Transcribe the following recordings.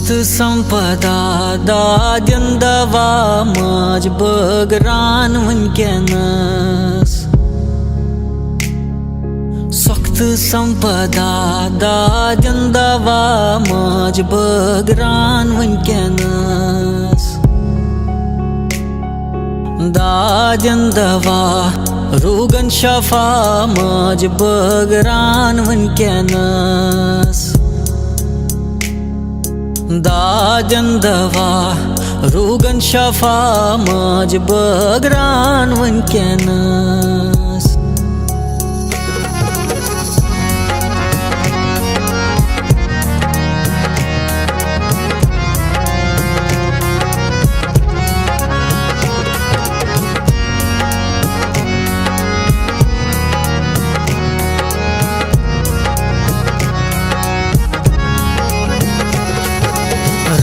सख्त संपदा दाद्यन दवा मज बगरान वनकनस। सख्त संपदा दाद्यन दवा मज बगरान वनकनस। दाद्यन दवा रूगन शफा मज बगरान वनकनस। दाद्यन दवा रूगन शफा मज बगरान वनकनस।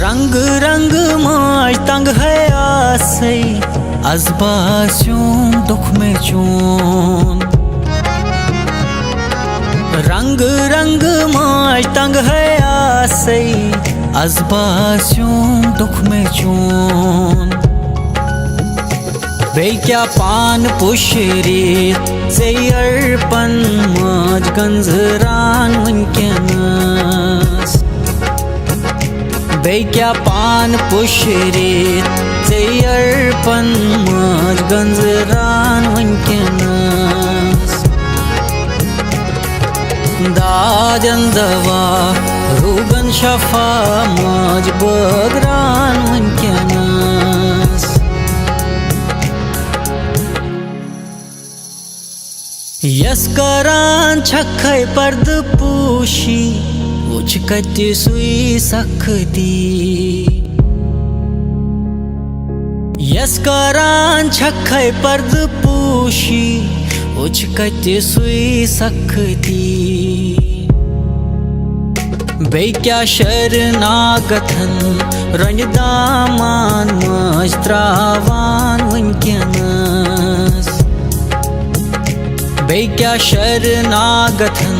रंग रंग माज तंग है आसे अजबास्यूम दुख में चून। रंग रंग माज तंग है आसे अजबास्यूम दुख में चून। बे क्या पान पुशरी अर्पन माज गंजरान वनकनस। बे क्या पान पुशरी अर्पन मज गंजरान वनकनस। दाद्यन दवा रूगन शफा मज बगरान वनकनस। यस करान छखै पर्द पूशी उच कति सुई सखती। यस करान छखै पर्द पूशी उच कति सुई सखती। बे क्या शरनागथन रंज दामान मज त्रावान वनकनस। बे क्या शरनागथन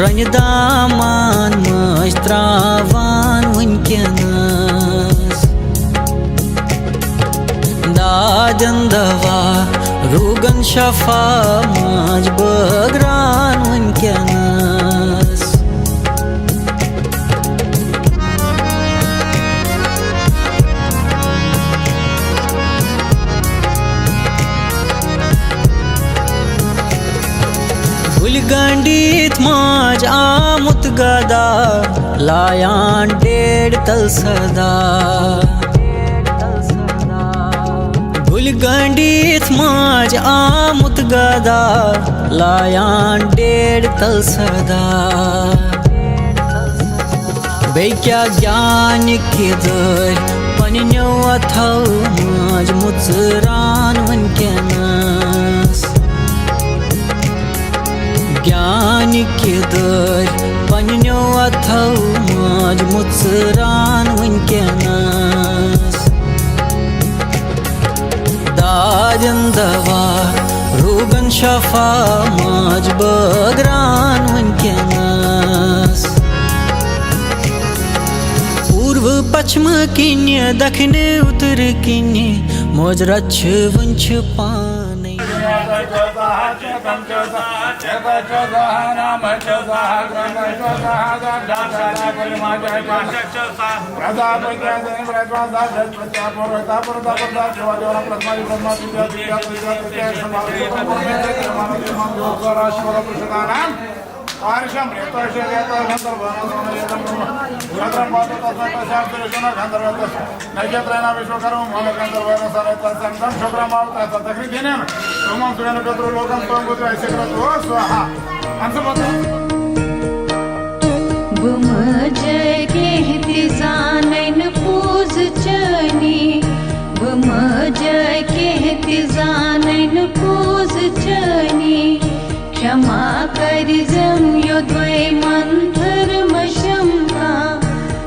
रंज दामान मज त्रावान वनकनस। दाद्यन दवा रूगन शफा मज बगरान वनकनस। गुलगंडीत माज आमुत गदा लायान डेढ़ तल सदा। गुलगंडीत माज आमुत गदा लायान डेढ़ तल सदा। बे क्या ज्ञान के दर पन्यो अथौ माज मुचरान वनकनस। ज्ञान के दर पन्यो अथौ मज मुचरान वनकनस। दाद्यन दवा रूगन शफा मज बगरान वनकनस। पूर्व पश्चिम किन्य दक्षिण उत्तर किन्य मज रछ वंश पाने। जय कहती जानन पूज चनी। जय कहती जानन पूज चनी। क्षमा कर जम योद्वै मंथर मशंका।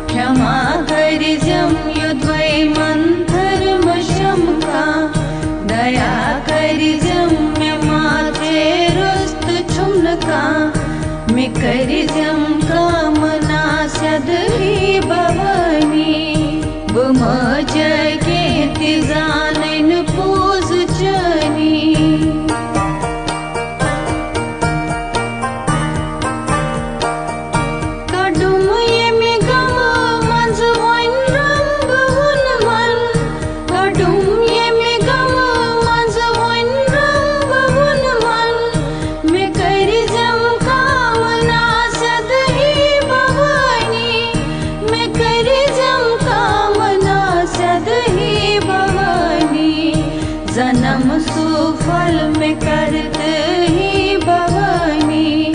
क्षमा कर जम योद्वै मंथर मशंका। दया कर जम में माथे रुस्त छुमका। मैं कर जम कामना सदही भवानी। जन्म सुफल में करत ही भवानी,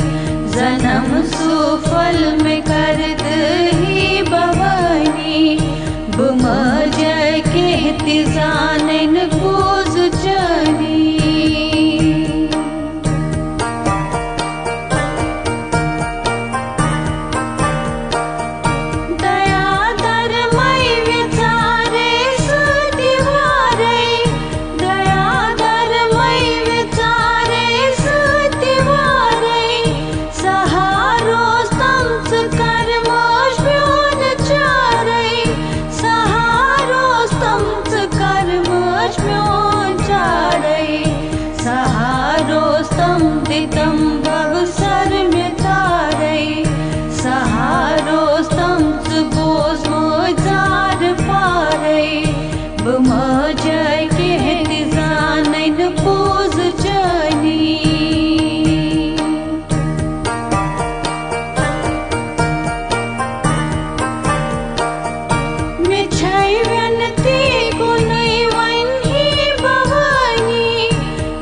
जन्म सुफल में करत ही भवानी। बुम जय कहती जानन पूज चनी। दितम बहुसर में तारे, सहारो स्तंभ गोस मोजार पारे। बुम जय कहती जानन पूज चनी। मिछाई व्यनती को नहीं वही भवानी,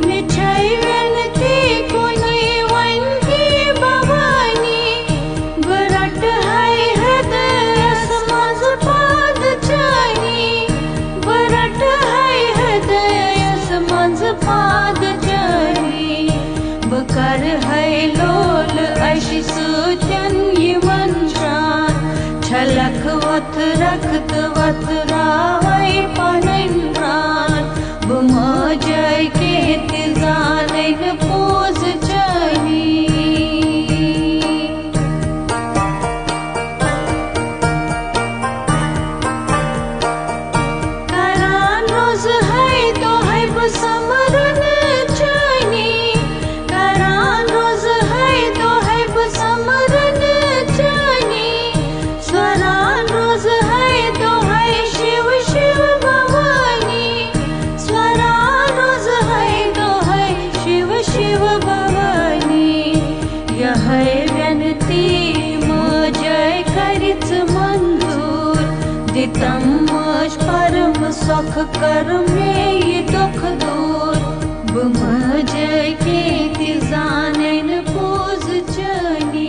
मिछाई व्यनती को नहीं वही भवानी। बरट है हृदय समझ पाद चनी, बरट है हृदय समझ पाद चनी। बकर है लोल ऐसी सुतन ये मन शान, छलक वत रखत वत रावै पनन प्राण। बुम जय कहती जानन पूज चनी। करान रोज है तो है बसमरन चनी, करान रोज है तो है बसमरन चनी। स्वरान रोज है तो है शिव शिव भवानी, स्वरान रोज है तो है शिव शिव भवानी। यह व्यनती जय करित मंजूर, दितम मुझ परम सुख कर में ये दुख दूर। बुम जय कहती जानन पूज चनी।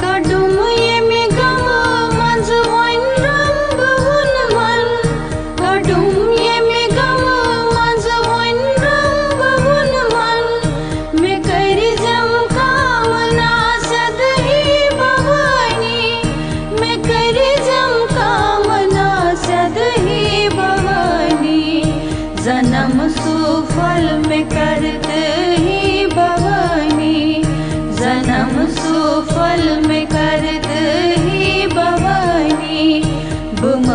कडुम ये में गम मंज वन रंग हुन मन, कडुम ये में गम मंज वन रंग हुन मन। मैं करी जम कामना सद ही भवानी, मैं करी जम कामना सद ही भवानी। जन्म सुफल में करत ही भवानी, जन्म सुफल में करत ही भवानी। बुम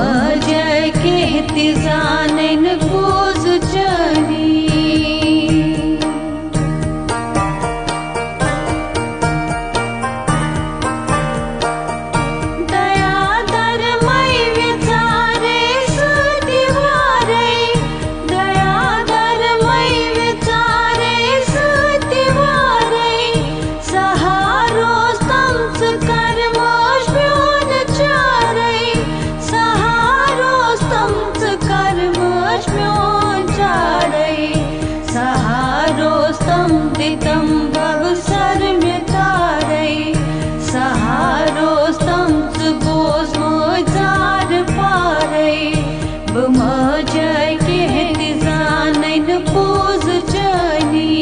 जय कहती जानन पूज चनी। दयादर मई विचारे सुतिवारे, दयादर मई विचारे सुतिवारे। सहारो स्तंभ कर मोश ब्योन चारे, सहारो स्तंभ कर मोश ब्योन चारे। सहारो स्तंभ दितम बहुसर में तारे, सहारो स्तंभ गोस मोजार पारे। बुम जय कहती जानन पूज चनी।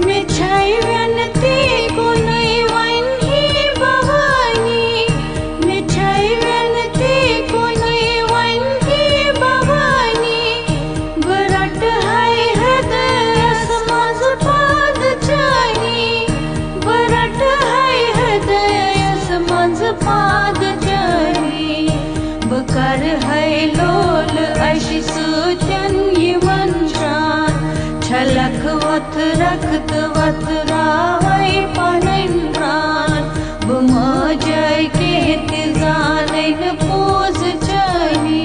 मिछाई व्यनती को नहीं वही भवानी, मिछाई व्यनती को नहीं वही भवानी। बरट है हृदय समझ पाद चनी, बरट है हृदय समझ पाद चनी। बकर है लोल ऐसी सुतन ये मन शान, छलक वत रखत वत रावै पनन प्राण। बुम जय कहती जानन पूज चनी।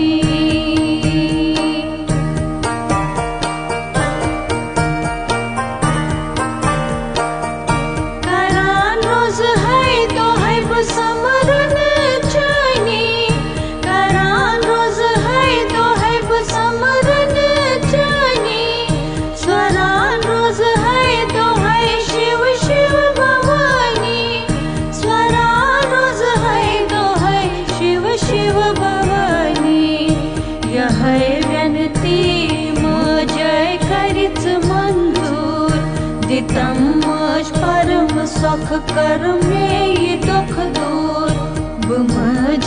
दितम मज परम सुख कर में ये दुख दूर बमज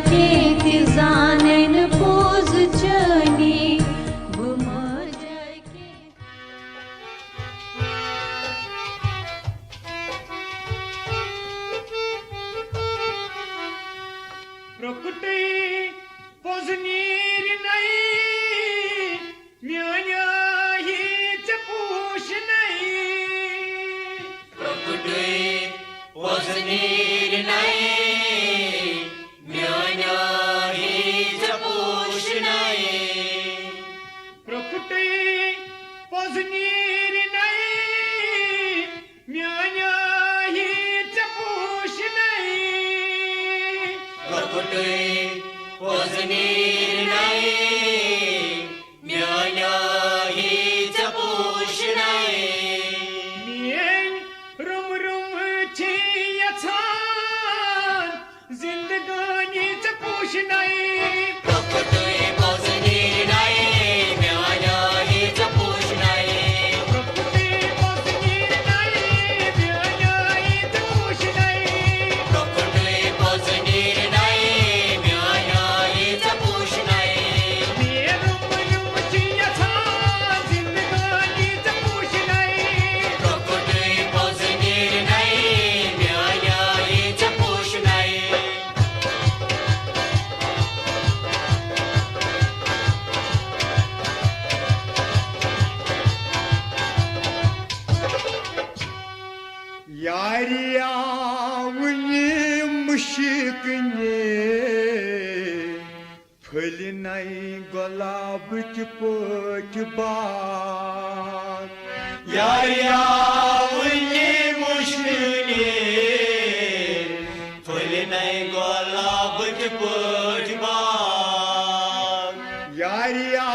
के तिजानन पोज चनी बमज के प्रकृति पोजनीर नहीं म्यान्या हीच पूछ नहीं प्रकृति पोजनीर नहीं म्यान्या हीच पूछ नहीं प्रकृति पोजनीर नहीं म्यान्या हीच पूछ नहीं प्रकृति पोजनीर नहीं म्यान्या हीच पूछ नहीं मियेन रुम रुम छी यछान जिंदगानीच पूछ नहीं प्रकृति पोजनीर नहीं म्यान्या हीच पूछ नहीं प्रकृति पोजनीर नहीं म्यान्या हीच पूछ नहीं प्रकृति पोजनीर नहीं म्यान्या हीच पूछ नहीं मियेन रुम छी यछान जिंदगानीच पूछ नहीं प्रकृति पोजनीर नहीं म्यान्या हीच पूछ नहीं यारिया वनी मुश्किने फल नहीं गुलाब के पोच बाग यारिया वनी मुश्किने फल नहीं गुलाब के पोच बाग यारिया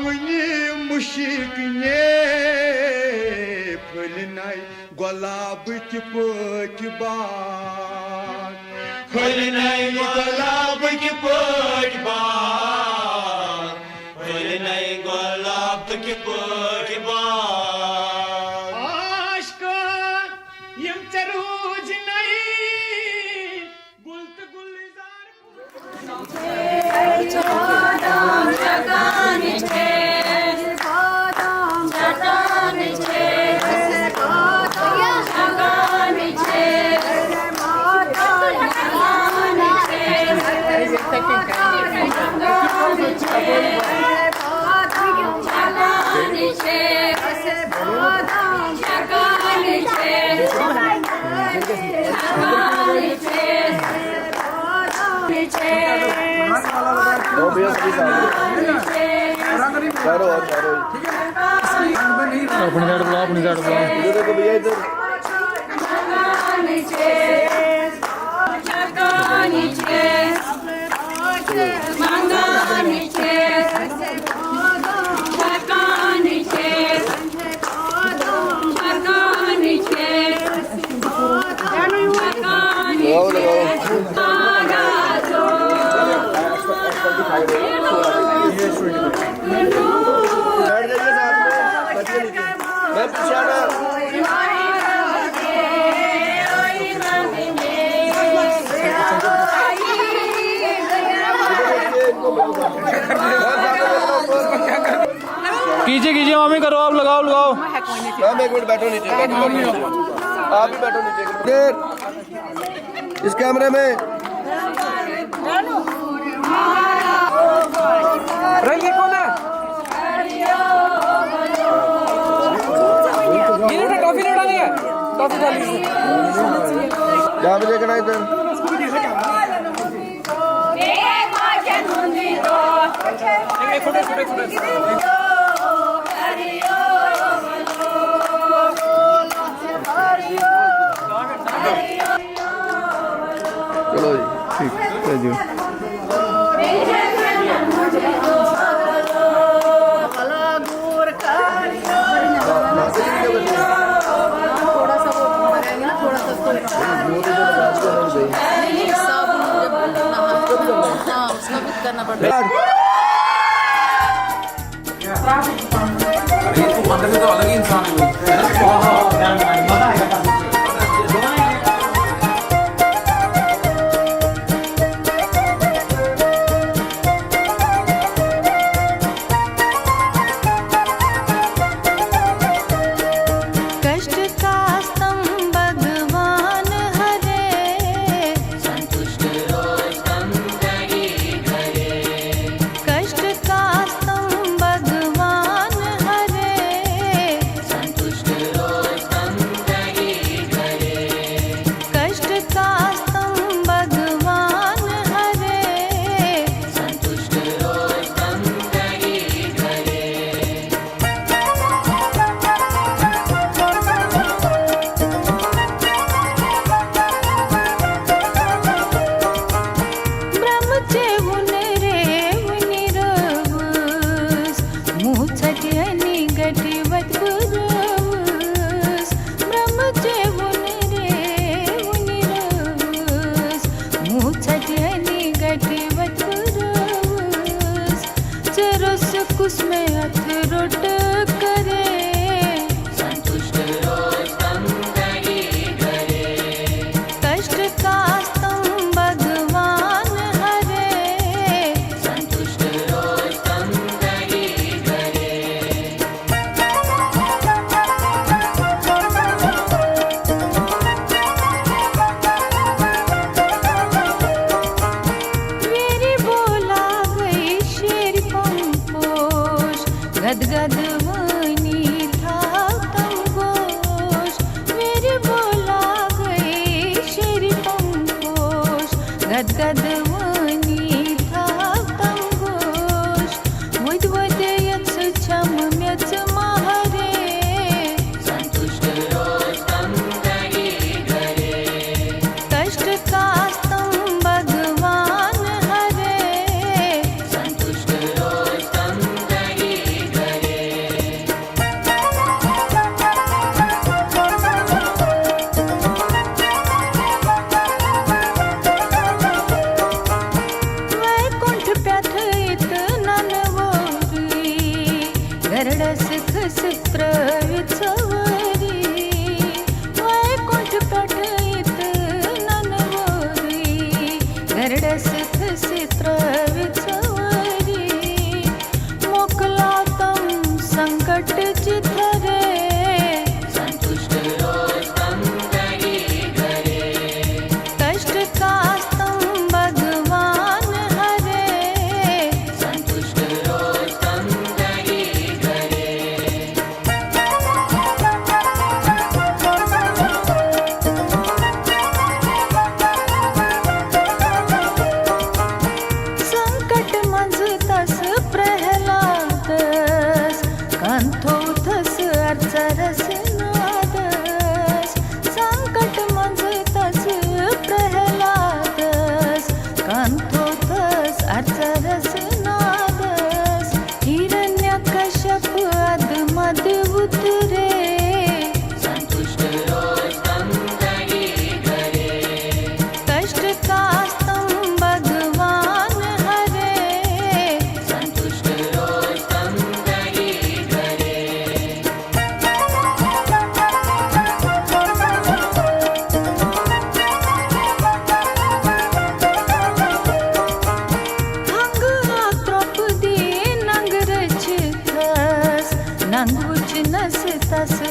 वनी मुश्किने फल नहीं गुलाब के पोच बाग फल नहीं गुलाब के पोच बाग फल नहीं गुलाब के पोच बाग आश्क यम चरूज नहीं गुलत गुलजार अपनी साइड बुलाओ इधर देखो भैया इधर कीजिए कीजिए मामी करो आप लगाओ लगाओ मैम एक मिनट बैठो नीचे आप भी बैठो नीचे इस कैमरे में ये कौन है ये टॉफी नहीं उड़ानी है टॉफी डाली यहाँ पे देखना इधर चलो जी ठीक है जी करना पड़ता है। तो अलग ही इंसान है।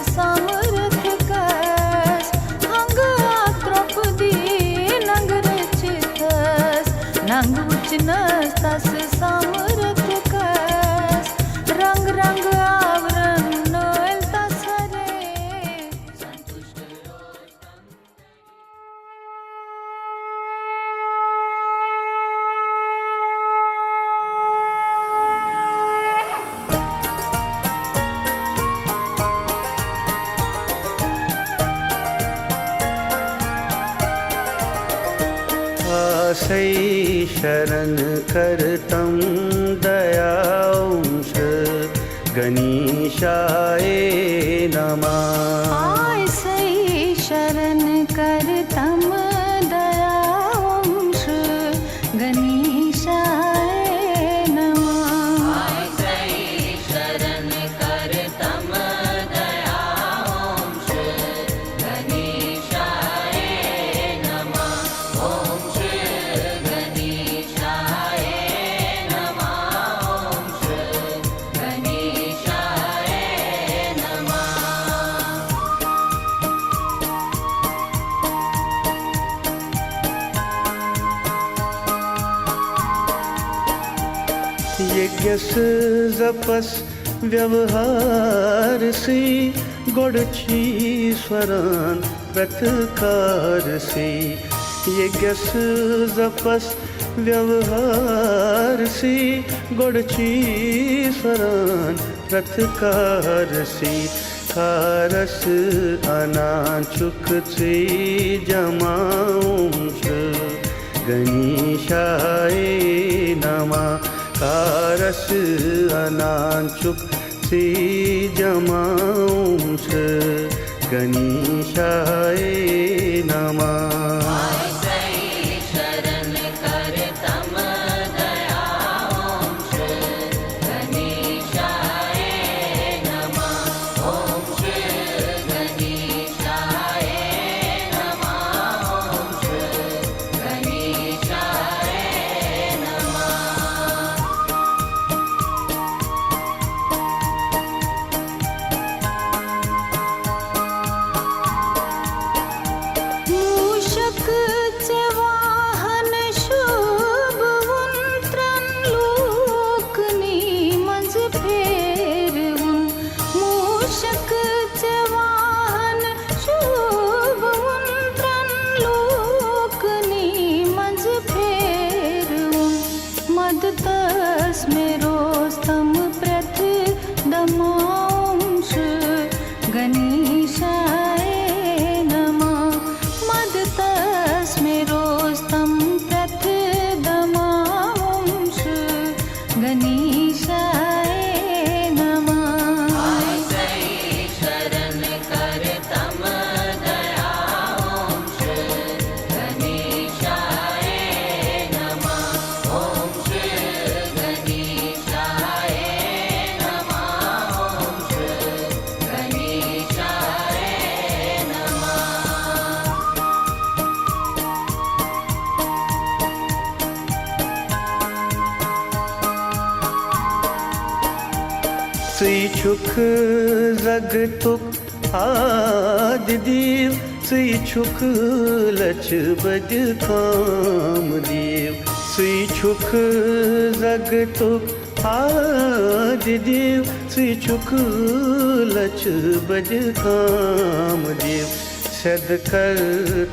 समर्थ कस हंग आक्रपदी नंग रचितस नंग उचनस तस समर्थ कस रंग रंग आवरण नोल तस हरे संतुष्ट आसै शरण करतं दयांश गणेशाय नमः। आसै शरण करतम दयांश गणेशाय नमः। आसै शरण करतम दयांश गणेशाय नमः। ओम श्री गणेशाय नमः। ओम श्री गणेशाय नमः। यज्ञस जपस व्यवहारसी गोडची स्वरान प्रतिकारसी। यज्ञस जपस व्यवहारसी गोडची स्वरान प्रतिकारसी। कारस अनाचुकची जमांश गणेशाय नमः। कारस अनाचुक से जमांश गणेशाय नमः। शरण करतम दयांश गणेशाय नमः। ओम श्री गणेशाय नमः। ओम श्री गणेशाय नमः। मूषकचे वाहन शुभ उंत्रण लोकनी मज फेरवून। मूषकचे वाहन शुभ उंत्रण लोकनी मज फेरवून। मदतस मेरो स्तम प्रथदमांश गणेशाय नमः। मदतस मेरो स्तम प्रथदमांश गणेशाय नमः। शरण करतम दयांश गणेशाय नमः। ओम श्री गणेशाय नमः। ओम श्री गणेशाय नमः। श्रीछुक जगतुक आदिदेव। श्रीछुक लच बज कामदेव। श्रीछुक जगतुक आदिदेव। श्रीछुक लच बज कामदेव। सदकर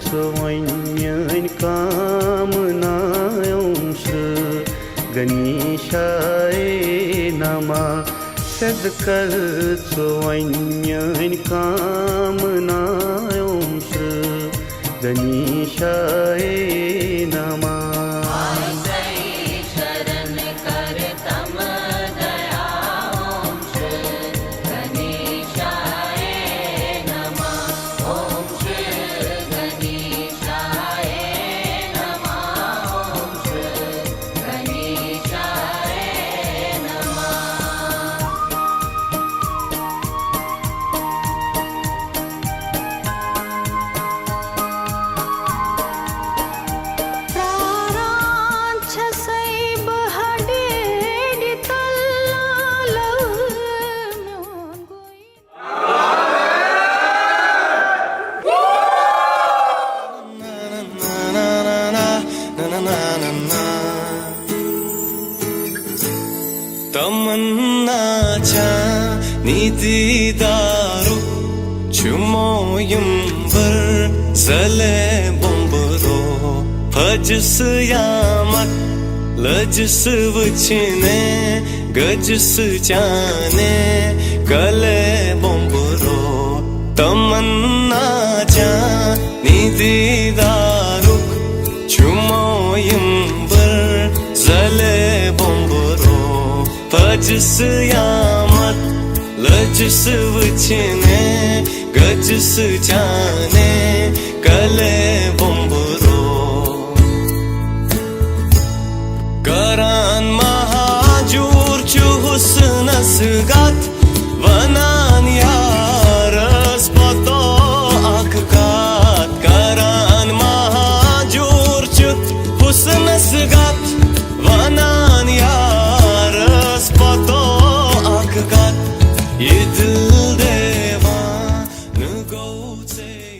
सोवन्यन कामनायांश गणेशाय नमः। सदकर सोवन्यन कामनायांश गणेशाय नमः। शरण करतम दयांश गणेशाय नमः। ओम श्री गणेशाय नमः। ओम श्री गणेशाय नमः। Çumoyum bir zale bombro Hacısı yamak Lacısı vıçine Gacısı cane Kale bombro Tamanna cani didaruk Çumoyum bir zale bombro Hacısı yamak Lacısı vıçine Gacısı cane Kale bombro Karan mahacur çu husna sıgat Vanan yaras pato akkat Karan mahacur çu husna sıgat Vanan yaras pato akkat Yedil devanı govce